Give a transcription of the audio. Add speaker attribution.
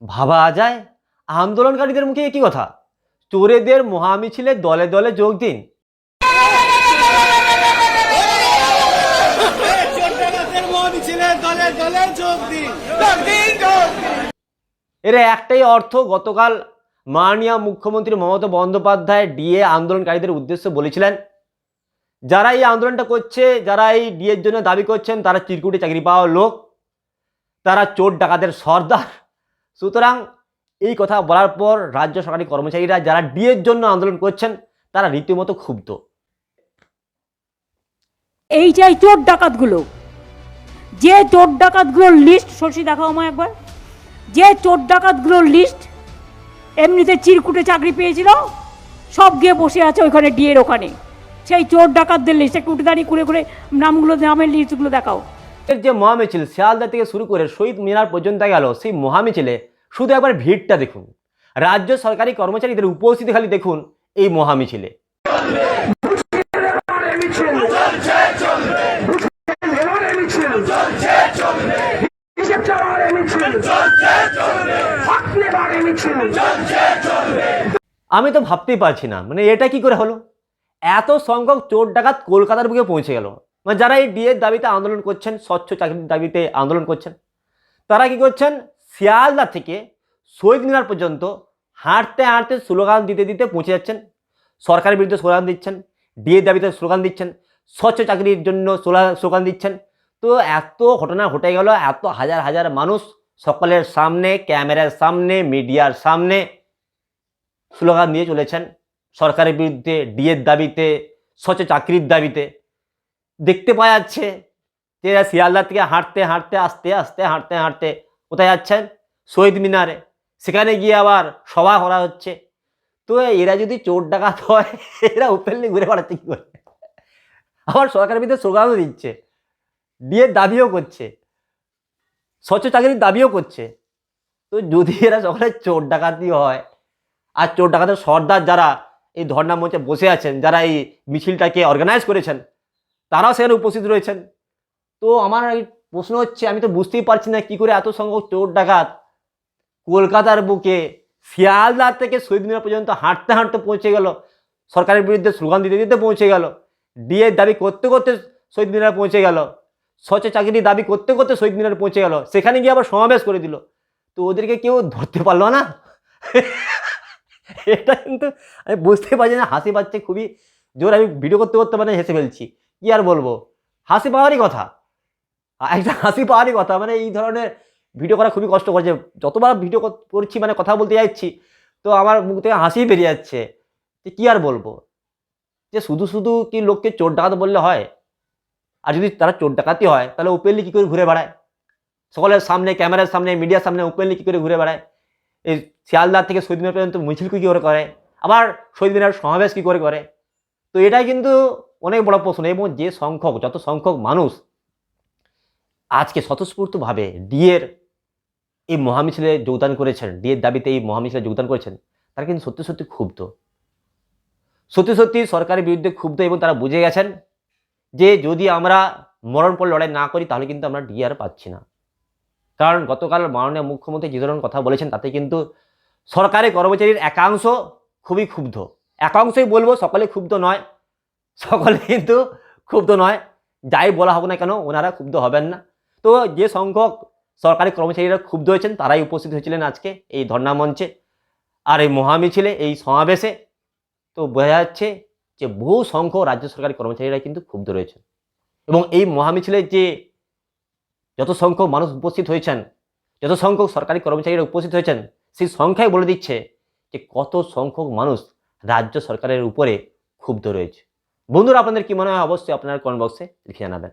Speaker 1: ভাবা যায় আন্দোলনকারীদের মুখে একই কথা, চোরেদের মহামিছিলে দলে দলে যোগ দিন। এর একটাই অর্থ, গতকাল মাননীয় মুখ্যমন্ত্রী মমতা বন্দ্যোপাধ্যায় ডিএ আন্দোলনকারীদের উদ্দেশ্যে বলেছিলেন, যারা এই আন্দোলনটা করছে, যারা এই ডিএর জন্য দাবি করছেন, তারা চিরকুটে চাকরি পাওয়া লোক, তারা চোর ডাকাতের সর্দার। সুতরাং এই কথা বলার পর রাজ্য সরকারি কর্মচারীরা যারা ডিএর জন্য আন্দোলন করছেন তারা রীতিমতো ক্ষুব্ধ।
Speaker 2: এই যে চোর ডাকাতগুলো, যে চোর ডাকাতগুলোর লিস্ট শশী দেখাও আমায় একবার, যে চোর ডাকাতগুলোর লিস্ট এমনিতে চিরকুটে চাকরি পেয়েছিল, সব গিয়ে বসে আছে ওইখানে ডিএর ওখানে। সেই চোর ডাকাতদের লিস্ট একটু উঠে দাঁড়িয়ে করে করে নামগুলো, নামের লিস্টগুলো দেখাও।
Speaker 1: এর যে মহামিছিল শিয়ালদা থেকে শুরু করে শহীদ মিনার পর্যন্ত গেল, সেই মহামিছিলে শুধু একবার ভিড়টা দেখুন, রাজ্য সরকারি কর্মচারীদের উপস্থিতি খালি দেখুন এই মহামিছিলে। আমি তো ভাবতেই পারছি না, মানে এটা কি করে হলো, এত সংখ্যক চোর ডাকাত কলকাতার বুকে পৌঁছে গেল। মানে যারা এই ডিএর দাবিতে আন্দোলন করছেন, স্বচ্ছ চাকরির দাবিতে আন্দোলন করছেন, তারা কি করছেন, শিয়ালদা থেকে শহীদ মিনার পর্যন্ত হাঁটতে হাঁটতে স্লোগান দিতে দিতে পৌঁছে যাচ্ছেন। সরকারের বিরুদ্ধে স্লোগান দিচ্ছেন, ডিএর দাবিতে স্লোগান দিচ্ছেন, স্বচ্ছ চাকরির জন্য স্লোগান দিচ্ছেন। তো এত ঘটনা ঘটে গেল, এত হাজার হাজার মানুষ সকলের সামনে, ক্যামেরার সামনে, মিডিয়ার সামনে স্লোগান দিয়ে চলেছেন সরকারের বিরুদ্ধে, ডিএর দাবিতে, স্বচ্ছ চাকরির দাবিতে। দেখতে পাওয়া যাচ্ছে যে শিয়ালদা থেকে হাঁটতে হাঁটতে আস্তে আস্তে হাঁটতে হাঁটতে কোথায় যাচ্ছেন, শহীদ মিনারে। সেখানে গিয়ে আবার সভা করা হচ্ছে। তো এরা যদি চোর ডাকাত হয়, এরা ওপেনলি ঘুরে বেড়াচ্ছে কী করে? আবার সরকারের বিরুদ্ধে স্লোগানও দিচ্ছে, ডিএর দাবিও করছে, স্বচ্ছ চাকরির দাবিও করছে। তো যদি এরা সকলে চোর ডাকাতি হয়, আর চোর ডাকাতের সর্দার যারা এই ধর্ণা মঞ্চে বসে আছেন, যারা এই মিছিলটাকে অর্গানাইজ করেছেন, তারাও সেখানে উপস্থিত রয়েছেন, তো আমার এই প্রশ্ন হচ্ছে, আমি তো বুঝতেই পারছি না কী করে এত সংখ্যক চোর ডাকাত কলকাতার বুকে শিয়ালদা থেকে শহীদ মিনার পর্যন্ত হাঁটতে হাঁটতে পৌঁছে গেল, সরকারের বিরুদ্ধে স্লোগান দিতে দিতে পৌঁছে গেল, ডিএর দাবি করতে করতে শহীদ মিনার পৌঁছে গেল, স্বচ্ছ চাকরির দাবি করতে করতে শহীদ মিনারে পৌঁছে গেল, সেখানে গিয়ে আবার সমাবেশ করে দিল। তো ওদেরকে কেউ ধরতে পারলো না। এটা কিন্তু আমি বুঝতে পারছি না, হাসি পাচ্ছে খুবই জোর। আমি ভিডিও করতে করতে মানে হেসে ফেলছি, কি আর বলবো, হাসি পাওয়ারই কথা, একটা হাসি পাওয়ারই কথা। মানে এই ধরনের ভিডিও করা খুবই কষ্ট করছে, যতবার ভিডিও করছি মানে কথা বলতে যাচ্ছি, তো আমার মুখ থেকে হাসি বেরিয়ে যাচ্ছে। যে কী আর বলবো, যে শুধু শুধু কি লোককে চোর ডাকাত বললে হয়? আর যদি তারা চোর ডাকাতি হয়, তাহলে ওপেনলি কী করে ঘুরে বেড়ায় সকলের সামনে, ক্যামেরার সামনে, মিডিয়ার সামনে ওপেনলি কী করে ঘুরে বেড়ায়? এই শিয়ালদা থেকে শহীদ মিনার পর্যন্ত মিছিল কী করে করে, আবার শহীদ মিনার সমাবেশ কী করে করে? তো এটাই কিন্তু অনেক বড় প্রশ্ন। এবং যে সংখ্যক, যত সংখ্যক মানুষ আজকে স্বতঃস্ফূর্তভাবে ডিএর এই মহামিছিলে যোগদান করেছেন, ডিএর দাবিতে এই মহামিছিলে যোগদান করেছেন, তারা কিন্তু সত্যি সত্যি ক্ষুব্ধ, সত্যি সত্যি সরকারের বিরুদ্ধে ক্ষুব্ধ। এবং তারা বুঝে গেছেন যে যদি আমরা মরণপণ লড়াই না করি, তাহলে কিন্তু আমরা ডিএ আর পাচ্ছি না। কারণ গতকাল মাননীয় মুখ্যমন্ত্রী যে ধরনের কথা বলেছেন, তাতে কিন্তু সরকারি কর্মচারীর একাংশ খুবই ক্ষুব্ধ। একাংশই বলবো, সকলে ক্ষুব্ধ নয়, সকলে কিন্তু ক্ষুব্ধ নয়। যাই বলা হোক না কেন, ওনারা ক্ষুব্ধ হবেন না। তো যে সংখ্যক সরকারি কর্মচারীরা ক্ষুব্ধ হয়েছেন, তারাই উপস্থিত হয়েছিলেন আজকে এই ধর্ণা মঞ্চে আর এই মহামিছিলে, এই সমাবেশে। তো বোঝা যাচ্ছে যে বহু সংখ্যক রাজ্য সরকারি কর্মচারীরা কিন্তু ক্ষুব্ধ রয়েছেন। এবং এই মহামিছিলে যে যত সংখ্যক মানুষ উপস্থিত হয়েছেন, যত সংখ্যক সরকারি কর্মচারীরা উপস্থিত হয়েছেন, সেই সংখ্যাই বলে দিচ্ছে যে কত সংখ্যক মানুষ রাজ্য সরকারের উপরে ক্ষুব্ধ রয়েছে। বন্ধুরা, আপনাদের কি মনে হয় অবশ্যই আপনারা কমেন্ট বক্সে লিখে জানাবেন।